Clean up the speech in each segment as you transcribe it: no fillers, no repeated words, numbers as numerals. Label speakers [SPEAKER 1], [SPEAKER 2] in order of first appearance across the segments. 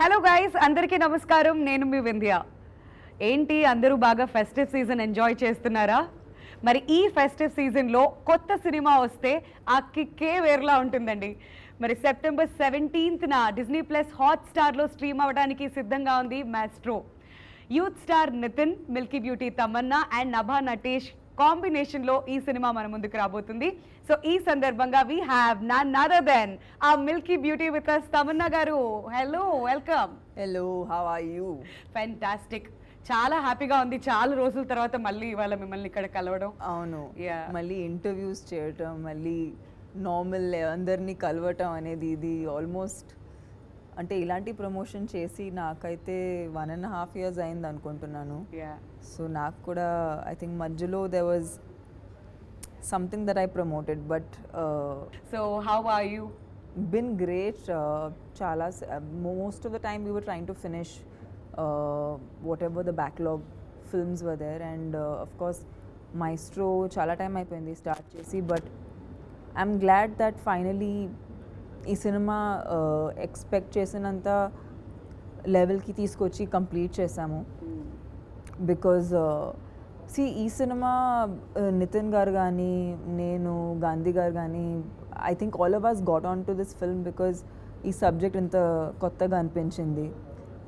[SPEAKER 1] Hello guys, అందరికీ నమస్కారం. నేను మీ వింధ్య. ఏంటి అందరూ బాగా ఫెస్టివ్ సీజన్ ఎంజాయ్ చేస్తున్నారా? మరి ఈ ఫెస్టివ్ సీజన్లో కొత్త సినిమా వస్తే ఆ కిక్కే వేరులా ఉంటుందండి. మరి సెప్టెంబర్ 17న డిజ్నీ ప్లస్ హాట్స్టార్లో స్ట్రీమ్ అవ్వడానికి సిద్ధంగా ఉంది Maestro. Youth star Nithin, milky beauty Tamanna and Nabha Natesh కాంబినేషన్లో ఈ సినిమా మన ముందుకు రాబోతుంది. సో ఈ సందర్భంగా we have none other than ah milky beauty with us Tamanna garu. Hello, welcome.
[SPEAKER 2] Hello, how are you?
[SPEAKER 1] Fantastic. చాలా హ్యాపీగా ఉంది, చాలా రోజుల తర్వాత మళ్ళీ ఇవాళ మిమ్మల్ని ఇక్కడ కలవడం.
[SPEAKER 2] అవును,
[SPEAKER 1] Yeah.
[SPEAKER 2] మళ్ళీ ఇంటర్వ్యూస్ చేయటం, మళ్ళీ నార్మల్ అందరినీ కలవటం అనేది ఇది ఆల్మోస్ట్ అంటే ఇలాంటి ప్రమోషన్ చేసి నాకైతే 1.5 years అయింది అనుకుంటున్నాను.
[SPEAKER 1] Yeah.
[SPEAKER 2] సో నాకు కూడా ఐ థింక్ మధ్యలో they was something that I promoted but
[SPEAKER 1] So how are you?
[SPEAKER 2] been great. Chala most of the time we were trying to finish whatever the backlog films were there, and of course Maestro chala time అయిపోయింది start చేసి, but I'm glad that finally ఈ cinema expect చేసినంత లెవెల్కి తీసుకొచ్చి complete చేసాము. Because ఈ cinema Nitin గారు కానీ నేను గాంధీ గారు కానీ I think all of us got on to this film because ఈ సబ్జెక్ట్ ఇంత కొత్తగా అనిపించింది.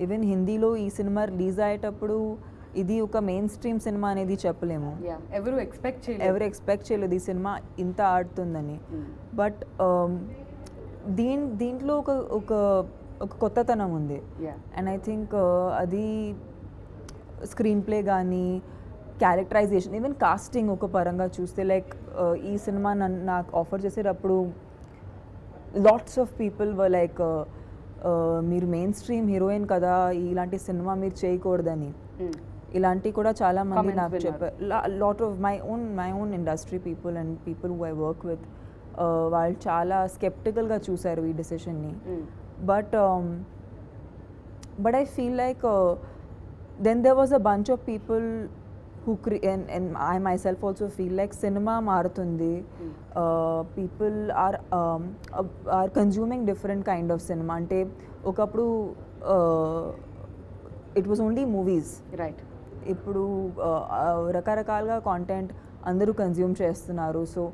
[SPEAKER 2] ఈవెన్ హిందీలో ఈ సినిమా రిలీజ్ అయ్యేటప్పుడు ఇది ఒక మెయిన్ స్ట్రీమ్ సినిమా అనేది చెప్పలేము.
[SPEAKER 1] ఎవరు ఎక్స్పెక్ట్
[SPEAKER 2] చేయలేదు ఈ సినిమా ఇంత ఆడుతుందని. బట్ దీంట్లో ఒక ఒక ఒక కొత్తతనం ఉంది. అండ్ ఐ థింక్ అది స్క్రీన్ ప్లే కానీ క్యారెక్టరైజేషన్, ఈవెన్ కాస్టింగ్ ఒక పరంగా చూస్తే లైక్ ఈ సినిమా నాకు ఆఫర్ చేసేటప్పుడు lots of people were like మీరు మెయిన్ స్ట్రీమ్ హీరోయిన్ కదా, ఇలాంటి సినిమా మీరు చేయకూడదని. ఇలాంటివి కూడా చాలా మంది నాకు చెప్పారు. Lot of my own industry people and people who I work with వాళ్ళు చాలా స్కెప్టికల్గా చూశారు ఈ డెసిషన్ని. But I feel like then there was a bunch of people who and I myself also feel like cinema మారుతుంది. People are consuming different kind of cinema. అంటే ఒకప్పుడు it was only movies,
[SPEAKER 1] right.
[SPEAKER 2] ఇప్పుడు రకరకాలుగా content అందరూ consume చేస్తున్నారు. So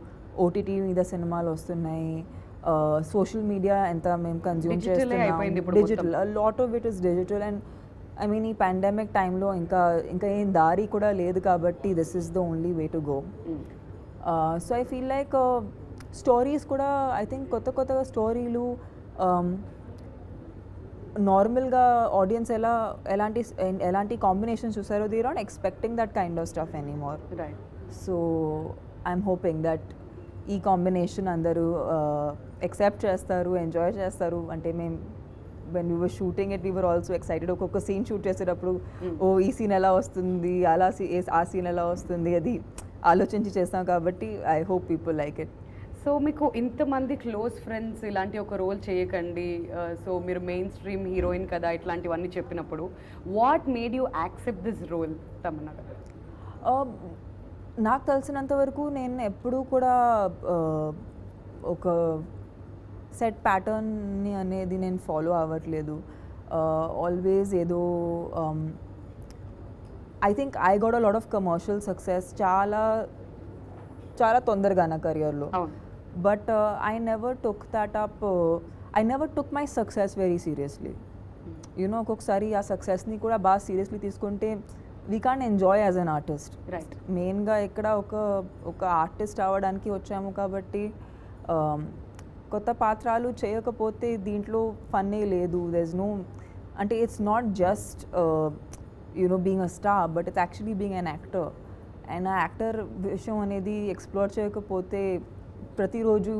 [SPEAKER 2] OTT మీద సినిమాలు వస్తున్నాయి, సోషల్ మీడియా ఎంత మేము కన్జ్యూమ్ చేస్తున్నాం, digital, lot of it is digital. And I mean ఈ పాండమిక్ టైంలో ఇంకా ఏం దారి కూడా లేదు కాబట్టి this is the only way to go. So I feel like stories కూడా ఐ థింక్ కొత్తగా స్టోరీలు నార్మల్గా ఆడియన్స్ ఎలాంటి కాంబినేషన్ చూసారో they are not expecting that kind of stuff anymore.
[SPEAKER 1] Right.
[SPEAKER 2] So I'm hoping that ఈ కాంబినేషన్ అందరూ accept చేస్తారు, enjoy చేస్తారు. అంటే మేము when we were shooting it we were also excited. ఒక్కొక్క సీన్ షూట్ చేసేటప్పుడు ఈ సీన్ ఎలా వస్తుంది, ఆ సీన్ ఎలా వస్తుంది అది ఆలోచించి చేస్తాం కాబట్టి I hope people like it.
[SPEAKER 1] So మీకు ఇంతమంది క్లోజ్ ఫ్రెండ్స్ ఇలాంటి ఒక రోల్ చేయకండి, సో మీరు మెయిన్ స్ట్రీమ్ హీరోయిన్ కదా ఇట్లాంటివన్నీ చెప్పినప్పుడు what made you accept this role Tamannaah గారు?
[SPEAKER 2] నాకు తెలిసినంత వరకు నేను ఎప్పుడూ కూడా ఒక సెట్ ప్యాటర్న్ని అనేది నేను ఫాలో అవ్వట్లేదు. ఆల్వేస్ ఏదో I think I got a lot of commercial success చాలా తొందరగా నా కెరియర్లో. But I never took my success very seriously. You know ఒక్కొక్కసారి ఆ సక్సెస్ని కూడా బాగా సీరియస్లీ తీసుకుంటే we can't enjoy as an artist.
[SPEAKER 1] Right.
[SPEAKER 2] మెయిన్గా ఇక్కడ ఒక ఆర్టిస్ట్ అవ్వడానికి వచ్చాము కాబట్టి కొత్త పాత్రలు చేయకపోతే దీంట్లో ఫన్నే లేదు. దెర్స్ నో అంటే it's not just you know being a star but it's actually being an actor. And ఆ యాక్టర్ విషయం అనేది ఎక్స్ప్లోర్ చేయకపోతే ప్రతిరోజు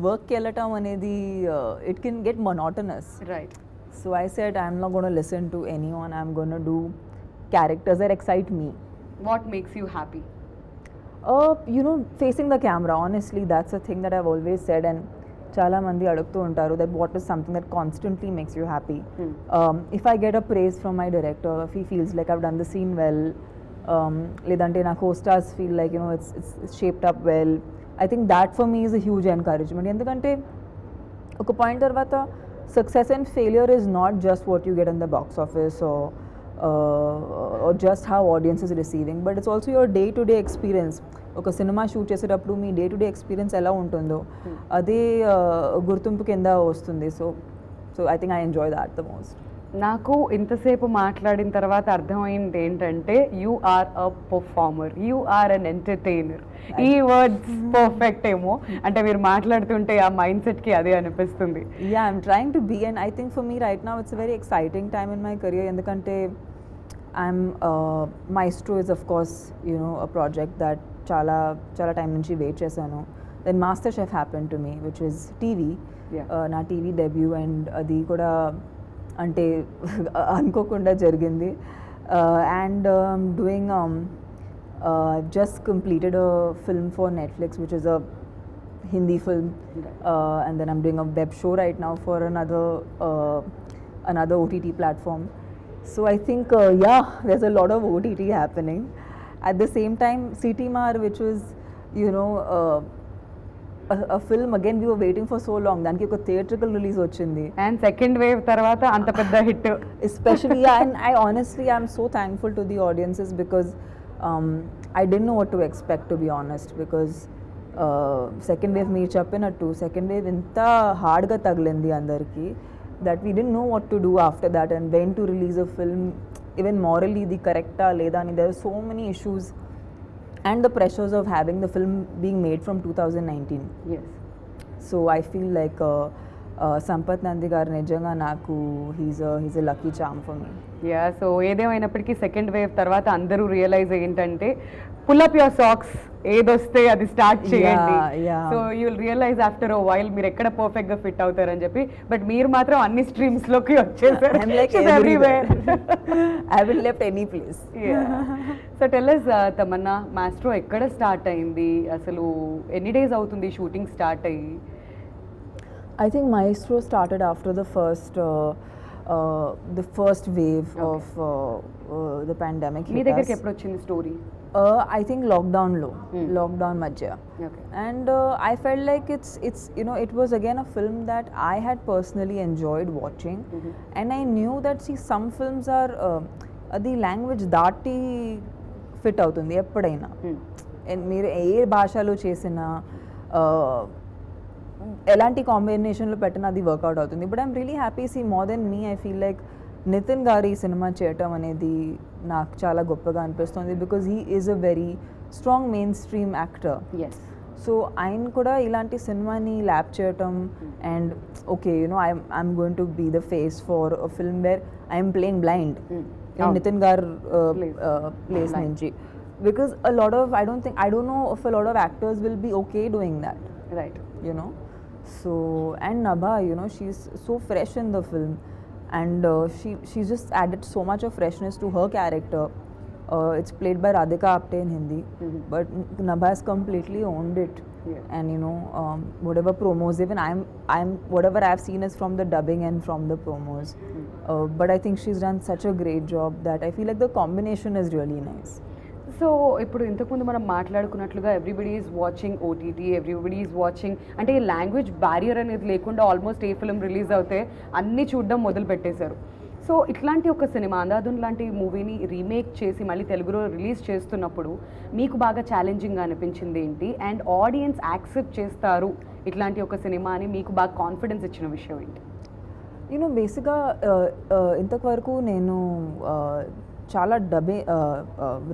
[SPEAKER 2] వర్క్కి వెళ్ళటం అనేది it can get monotonous.
[SPEAKER 1] Right.
[SPEAKER 2] So I said I'm not gonna listen to anyone, I'm gonna do characters that excite me.
[SPEAKER 1] What makes you happy?
[SPEAKER 2] Facing the camera, honestly that's a thing that I've always said, and చాలా మంది అడుగుతూ ఉంటారు that what is something that constantly makes you happy. If I get a praise from my director, if he feels like I've done the scene well, లేదంటే నా co-stars feel like it's shaped up well, I think that for me is a huge encouragement. ఎందుకంటే ఒక point తర్వాత success and failure is not just what you get in the box office or just how audience is receiving, but it's also your day to day experience. ఒక సినిమా shoot చేసేటప్పుడు మీ day to day experience ఎలా ఉంటుందో అదే గుర్తింపు కింద వస్తుంది. So I think I enjoy that the most.
[SPEAKER 1] నాకు ఇంతసేపు మాట్లాడిన తర్వాత అర్థమైంది ఏంటంటే you are a performer, you are an entertainer. ఈ వర్డ్స్ పర్ఫెక్ట్ ఏమో, అంటే మీరు మాట్లాడుతుంటే ఆ మైండ్ సెట్కి అదే అనిపిస్తుంది.
[SPEAKER 2] Yeah, I'm trying to be, and I think for me right now it's a very exciting time in my career. ఎందుకంటే Maestro is of course, you know, a project that చాలా టైం నుంచి wait చేశాను. Then master chef happen to me which is TV, నా TV debut, and అది కూడా అంటే అనుకోకుండా జరిగింది. And doing just completed a film for Netflix which is a Hindi film, and then I'm doing a web show right now for another OTT platform. So I think there's a lot of OTT happening. At the same time, CTMR, which was, you know, a film again we were waiting for so long. Danki oka theatrical release ochindi.
[SPEAKER 1] And second wave tarvata anta pedda hit.
[SPEAKER 2] Especially, and I honestly am so thankful to the audiences because I didn't know what to expect, to be honest, because second wave మీరు చెప్పినట్టు second wave ఇంత హార్డ్గా తగిలింది అందరికీ that we didn't know what to do after that and when to release a film, even morally ఇది కరెక్టా లేదా అని. There are so many issues and the pressures of having the film being made from 2019. So I feel like Sampath Nandi గారు నిజంగా నాకు he's a lucky charm for me.
[SPEAKER 1] So ఏదేమైనప్పటికీ second wave తర్వాత అందరూ రియలైజ్ ఏంటంటే పుల్అప్ యువర్ సాక్స్, ఏదొస్తే అది start చేయండి. So you will realise after a while మీరు ఎక్కడ పర్ఫెక్ట్ గా ఫిట్ అవుతారని చెప్పి. బట్ మీరు మాత్రం అన్ని స్ట్రీమ్స్ లోకి వచ్చేసారు. So tell us Tamannaah, maestro ఎక్కడ స్టార్ట్ అయింది, అసలు ఎన్ని డేస్ అవుతుంది షూటింగ్ స్టార్ట్ అయ్యి?
[SPEAKER 2] I think Maestro started after the first wave of the pandemic.
[SPEAKER 1] మీ దగ్గరికి ఎప్పుడు వచ్చింది story?
[SPEAKER 2] I think lockdown madhya.
[SPEAKER 1] Okay.
[SPEAKER 2] And I felt like it's you know, it was again a film that I had personally enjoyed watching. And I knew that some films are the language దాటి fit అవుతుంది ఎప్పుడైనా. మీరు ఏ భాషలో చేసినా ఎలాంటి కాంబినేషన్లో పెట్టినా అది వర్కౌట్ అవుతుంది. But I'm really happy. See more than me I feel like Nithiin గారు ఈ సినిమా చేయటం అనేది నాకు చాలా గొప్పగా అనిపిస్తుంది because he is a very strong mainstream actor. So ఆయన కూడా ఇలాంటి సినిమాని ల్యాప్ చేయటం and okay you know I'm going to be the face for a film where I'm playing blind Nithiin గారు ప్లేస్ నుంచి. Because a lot of I don't know if a lot of actors will be okay doing that,
[SPEAKER 1] right?
[SPEAKER 2] You know, so and Nabha, you know, she's so fresh in the film, and she's just added so much of freshness to her character. It's played by Radhika Apte in Hindi, but Nabha has completely owned it. And you know, whatever promos, even I'm whatever I've seen is from the dubbing and from the promos. But I think she's done such a great job that I feel like the combination is really nice.
[SPEAKER 1] So ఇప్పుడు ఇంతకుముందు మనం మాట్లాడుకున్నట్లుగా everybody is watching OTT, everybody is watching, అంటే ఈ language barrier అనేది లేకుండా almost a film release అవుతే అన్నీ చూడడం మొదలు పెట్టేశారు. సో ఇట్లాంటి ఒక సినిమా అందాదున్ లాంటి మూవీని రీమేక్ చేసి మళ్ళీ తెలుగులో రిలీజ్ చేస్తున్నప్పుడు మీకు బాగా ఛాలెంజింగ్గా అనిపించింది ఏంటి? అండ్ ఆడియన్స్ యాక్సెప్ట్ చేస్తారు ఇట్లాంటి ఒక సినిమా అని మీకు బాగా కాన్ఫిడెన్స్ ఇచ్చిన విషయం ఏంటి?
[SPEAKER 2] యూనో బేసిక్గా ఇంతవరకు నేను చాలా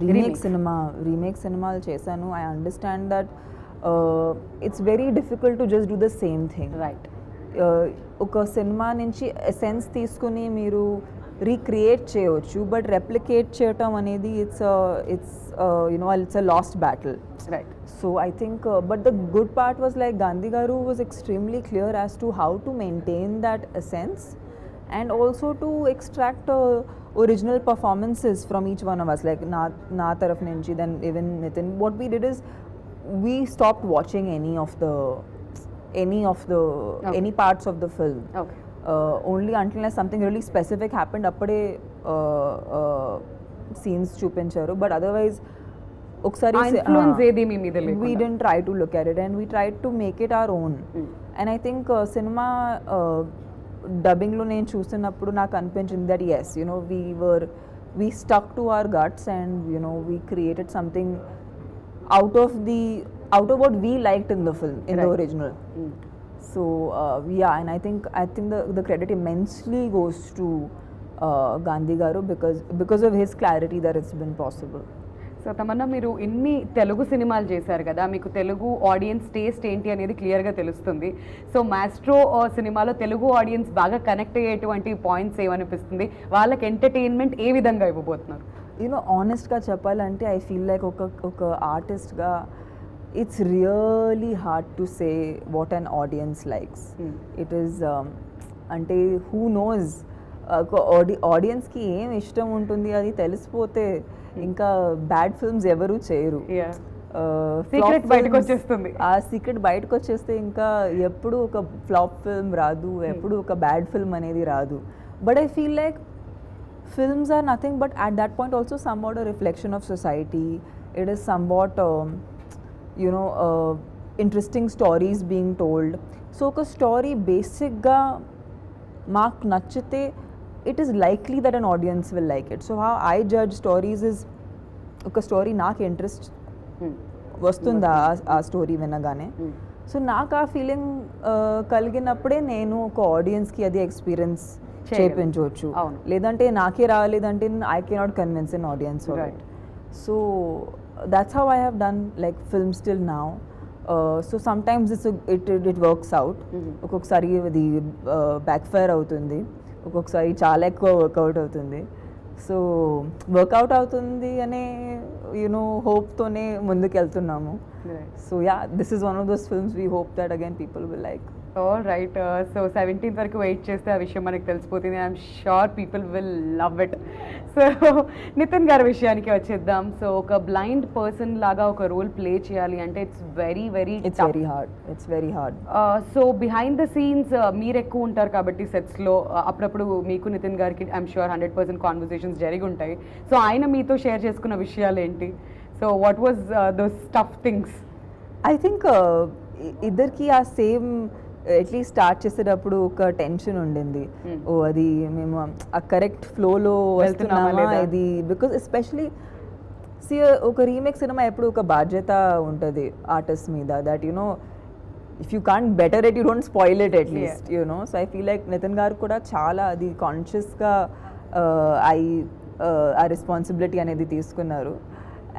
[SPEAKER 2] రీమేక్ సినిమాలు చేశాను. I understand that it's very difficult to just do the same thing.
[SPEAKER 1] Right.
[SPEAKER 2] ఒక సినిమా నుంచి ఎసెన్స్ తీసుకుని మీరు రీక్రియేట్ చేయవచ్చు, బట్ రెప్లికేట్ చేయటం అనేది it's a last battle.
[SPEAKER 1] Right.
[SPEAKER 2] So I think, but the good part was like Gandhi Garu was extremely clear as to how to maintain that essence and also to extract original performances from each one of us, like na taraf nunchi, then even Nitin. What we did is we stopped watching any of the
[SPEAKER 1] Okay.
[SPEAKER 2] any parts of the film.
[SPEAKER 1] Okay.
[SPEAKER 2] Only until something really specific happened appade scenes chupincharu, but otherwise oksari
[SPEAKER 1] influence edi mee meeda lekunda
[SPEAKER 2] we didn't try to look at it and we tried to make it our own. And I think cinema డబ్బింగ్లో నేను చూస్తున్నప్పుడు నాకు అనిపించింది that as you know we stuck to our guts and you know we created something out of what we liked in the film, in the
[SPEAKER 1] Right.
[SPEAKER 2] original. So yeah, and I think the credit immensely goes to Gandhi garu because of his clarity that it's been possible.
[SPEAKER 1] So Tamannaah, మీరు ఇన్ని తెలుగు సినిమాలు చేశారు కదా, మీకు Telugu audience taste ఏంటి అనేది క్లియర్గా తెలుస్తుంది. సో మాస్ట్రో సినిమాలో తెలుగు ఆడియన్స్ బాగా కనెక్ట్ అయ్యేటువంటి పాయింట్స్ ఏమనిపిస్తుంది, వాళ్ళకి ఎంటర్టైన్మెంట్ ఏ విధంగా ఇవ్వబోతున్నారు?
[SPEAKER 2] యూనో ఆనెస్ట్గా చెప్పాలంటే ఐ ఫీల్ లైక్ ఒక ఆర్టిస్ట్గా it's really hard to say what an audience likes. It is అంటే హూ నోస్ ఆడియన్స్కి ఏం ఇష్టం ఉంటుంది అది తెలిసిపోతే ఇంకా బ్యాడ్ ఫిల్మ్స్ ఎవరు చేయరు.
[SPEAKER 1] సీక్రెట్ బయటకు వచ్చేస్తుంది.
[SPEAKER 2] ఆ సీక్రెట్ బయటకు వచ్చేస్తే ఇంకా ఎప్పుడు ఒక ఫ్లాప్ ఫిల్మ్ రాదు, ఎప్పుడు ఒక బ్యాడ్ ఫిల్మ్ అనేది రాదు. But I feel like films are nothing but at that point also somewhat a reflection of society. It is somewhat interesting stories being told. So a story basic ga mark nachite, it is likely that an audience will like it. So how I judge stories is oka story నాకు interest వస్తుందా ఆ story వినగానే. So నాకు ఆ feeling కలిగినప్పుడే నేను ఒక ఆడియన్స్కి అది ఎక్స్పీరియన్స్ చేయించవచ్చు. లేదంటే నాకే రాలేదంటే I cannot convince an audience. So that's how I have done like films till now. So sometimes it works out, ఒక్కొక్కసారి అది బ్యాక్ ఫైర్ అవుతుంది, ఒక్కొక్కసారి చాలా ఎక్కువ వర్కౌట్ అవుతుంది. సో వర్కౌట్ అవుతుంది అనే యూనో హోప్తోనే ముందుకు వెళ్తున్నాము. So yeah, this is one of those films we hope that again people will like.
[SPEAKER 1] All right. So 17th వరకు వెయిట్ చేస్తే ఆ విషయం మనకు తెలిసిపోతుంది. I'm sure people will love it. So Nithiin గారి విషయానికి వచ్చేద్దాం. సో ఒక బ్లైండ్ పర్సన్ లాగా ఒక రోల్ ప్లే చేయాలి అంటే it's very
[SPEAKER 2] hard.
[SPEAKER 1] So behind the scenes మీరు ఎక్కువ ఉంటారు కాబట్టి సెట్స్లో అప్పుడప్పుడు మీకు నితిన్ గారికి ఐఎమ్ షూర్ 100% కాన్వర్సేషన్స్ జరిగి ఉంటాయి. సో ఆయన మీతో షేర్ చేసుకున్న విషయాలు ఏంటి? So what was those tough things?
[SPEAKER 2] I think ఇద్దరికి ఆ సేమ్ అట్లీస్ట్ స్టార్ట్ చేసేటప్పుడు ఒక టెన్షన్ ఉండింది. ఓ అది మేము ఆ కరెక్ట్ ఫ్లోలో వెళ్తున్నామా ఇది, బికాజ్ ఎస్పెషలీ ఒక రీమేక్ సినిమా ఎప్పుడు ఒక బాధ్యత ఉంటుంది ఆర్టిస్ట్ మీద, that you know if you can't better it you don't spoil it at least you know. So I feel like Nithiin గారు కూడా చాలా అది కాన్షియస్గా ఆ రెస్పాన్సిబిలిటీ అనేది తీసుకున్నారు.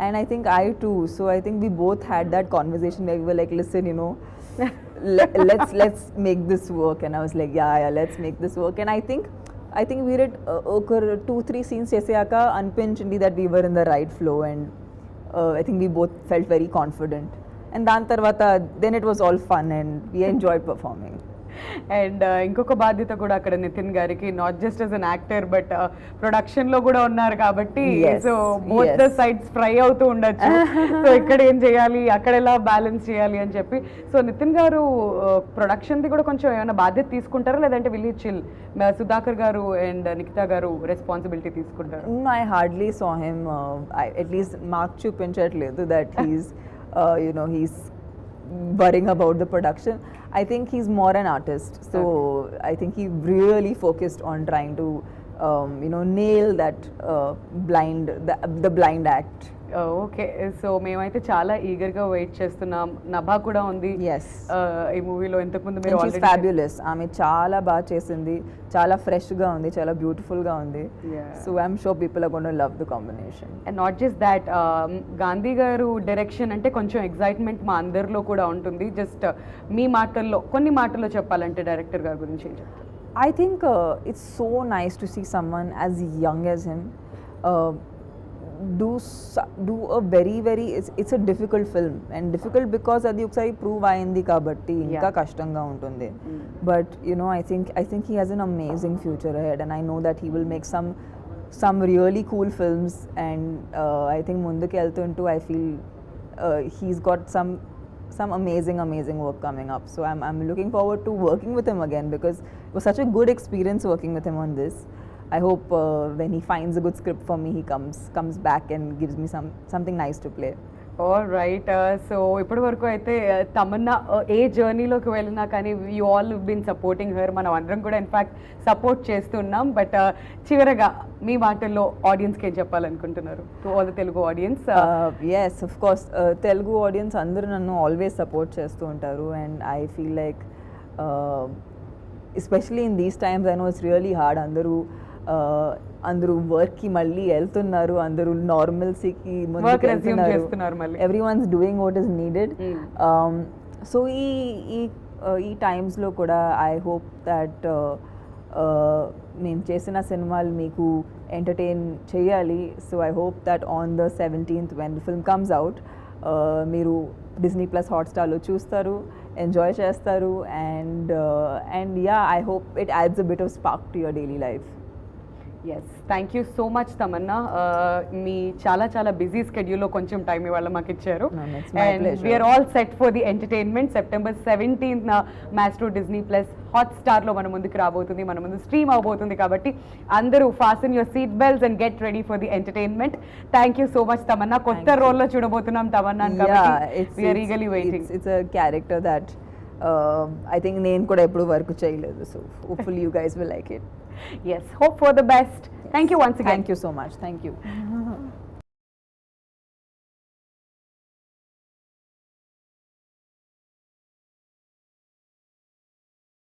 [SPEAKER 2] And I think I too. So I think we both had that conversation where we were like, listen, you know, let's make this work. And I was like, yeah, let's make this work. And I think we did 2-3 scenes cheseyaka anpinchindi that we were in the right flow, and I think we both felt very confident. And dan tarvata then it was all fun and we enjoyed performing.
[SPEAKER 1] And ఇంకొక బాధ్యత కూడా అక్కడ నితిన్ గారికి, not just as an actor but ప్రొడక్షన్లో కూడా ఉన్నారు కాబట్టి so both the sides fry అవుతూ ఉండొచ్చు. సో ఇక్కడ ఏం చేయాలి, అక్కడ ఎలా బ్యాలెన్స్ చేయాలి అని చెప్పి. సో నితిన్ గారు ప్రొడక్షన్ది కూడా కొంచెం ఏమైనా బాధ్యత తీసుకుంటారా, లేదంటే విల్ చిల్ సుధాకర్ గారు అండ్ నిఖితా గారు రెస్పాన్సిబిలిటీ తీసుకుంటారు?
[SPEAKER 2] I hardly saw him, at least mark చూపించట్లేదు that he's worrying about the production. I think he's more an artist, so I think he really focused on trying to nail that the blind act.
[SPEAKER 1] Okay. So మేమైతే చాలా ఈగర్గా wait చేస్తున్నాం. నభా కూడా ఉంది ఈ మూవీలో. ఇంతకుముందు మీరు
[SPEAKER 2] ఆల్రెడీ ఫ్యాబ్యులస్, ఆమె చాలా బాగా చేసింది, చాలా ఫ్రెష్గా ఉంది, చాలా బ్యూటిఫుల్గా ఉంది. So I'm sure people are gonna love the combination.
[SPEAKER 1] And not just that, Gandhi గారు డైరెక్షన్ అంటే కొంచెం ఎగ్జైట్మెంట్ మా అందరిలో కూడా ఉంటుంది. జస్ట్ మీ మాటల్లో కొన్ని మాటల్లో చెప్పాలంటే డైరెక్టర్ గారి గురించి ఏం చెప్తారు?
[SPEAKER 2] I think it's so nice to see someone as young as him do a very it's a difficult film, and difficult because అది ఒకసారి ప్రూవ్ అయింది కాబట్టి ఇంకా కష్టంగా ఉంటుంది. But I think he has an amazing future ahead, and I know that he will make some really cool films, and I think ముందుకు వెళ్తుంటూ I feel he's got some amazing work coming up. So I'm looking forward to working with him again, because it was such a good experience working with him on this. I hope when he finds a good script for me, he comes back and gives me something nice to play.
[SPEAKER 1] All right so ఇప్పటి వరకు అయితే తమన్నా ఏ జర్నీలోకి వెళ్ళినా కానీ you all been supporting her, మనం అందరం కూడా ఇన్ఫాక్ట్ సపోర్ట్ చేస్తున్నాం. బట్ చివరగా మీ మాటల్లో ఆడియన్స్కి ఏం చెప్పాలనుకుంటున్నారు, to all the Telugu audience?
[SPEAKER 2] Yes of course Telugu audience అందరూ నన్ను ఆల్వేస్ సపోర్ట్ చేస్తూ ఉంటారు. And I feel like especially in these times I know it's really hard. అందరూ వర్క్కి మళ్ళీ వెళ్తున్నారు, అందరూ నార్మల్సీకి
[SPEAKER 1] Work resume చేస్తున్నారు మళ్ళీ.
[SPEAKER 2] Every once doing what is needed. So ఈ టైమ్స్లో కూడా ఐ హోప్ దట్ మేము చేసిన సినిమాలు మీకు ఎంటర్టైన్ చేయాలి. So I hope that on the 17th when the film comes out మీరు డిస్నీ ప్లస్ హాట్స్టార్లో చూస్తారు, ఎంజాయ్ చేస్తారు. And ya I hope it adds a bit of spark to your daily life.
[SPEAKER 1] Yes, thank you so much Tamanna. మీ చాలా busy స్కెడ్యూల్లో కొంచెం time ఇవాళ మాకు ఇచ్చారు.
[SPEAKER 2] No, it's my
[SPEAKER 1] and
[SPEAKER 2] pleasure.
[SPEAKER 1] We're all set for the entertainment. September 17th Maestro Disney plus హాట్స్టార్లో మన ముందుకు రాబోతుంది, మన ముందు స్ట్రీమ్ అవబోతుంది. కాబట్టి అందరూ fasten your seat belts and get ready for the entertainment. Thank you so much Tamanna. కొత్త రోల్లో చూడబోతున్నాం తమన్నా కాబట్టి we're eagerly waiting.
[SPEAKER 2] It's a character that I think నేను కూడా ఎప్పుడు వర్క్ చేయలేదు. So hopefully you guys will like it.
[SPEAKER 1] Yes, hope for the best. Thank you once again.
[SPEAKER 2] Thank you so much. Thank you.